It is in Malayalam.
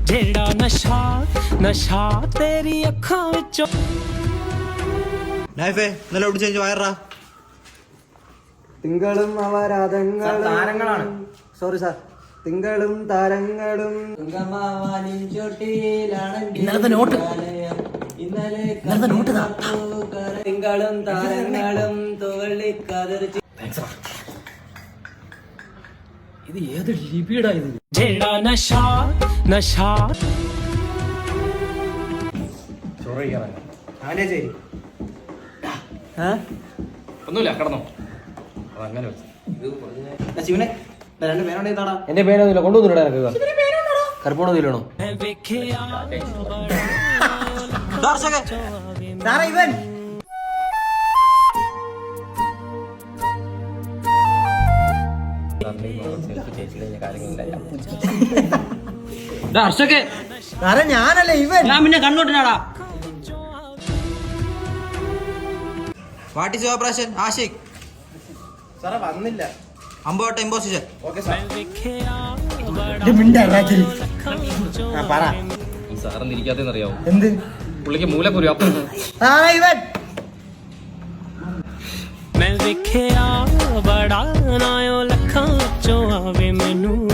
जेड़ा नशा नशा तेरी अखां विचों നൈഫേ ഇന്നലെ ഓടി ചേഞ്ച് വയറാ തിങ്കളും അവരാധങ്ങളും സോറി സാർ തിങ്കളും താരങ്ങളും ഇന്നലത്തെ നോട്ട് തിങ്കളും താരങ്ങളും തുള്ളിക്കതിർച്ച് ഇത് ഏത് ലിപിയുടെ ഇത് जेड़ा नशा नशा അവനെ ശരി ഒന്നുമില്ല കടന്നോ അതങ്ങനെ ശിവനെ രണ്ട് പേരുണ്ട് ഇതാടാ എന്റെ പേരൊന്നുമില്ല കൊണ്ടുവന്നില്ല എനിക്ക് കറുപ്പോണൊന്നുമില്ലണോ मैं वेखिया സാറേ ഇവൻ സാറേ ഞാനല്ലേ ഇവൻ ഞാൻ പിന്നെ കണ്ണോട്ടിനാടാ what is your operation Ashiq സാറേ വന്നില്ല അമ്പോട്ടെ ഇമ്പോസിഷൻ ഓക്കെ സാർ പറ ഈ സാറൊന്നും ഇരിക്കാത്തെന്നറിയാവോ എന്ത് പുള്ളിക്ക് മൂലക്കുരു അപ്പം സാറേ ഇവൻ मैं वेखिया बड़ा नायो लखां चो आवे मैनू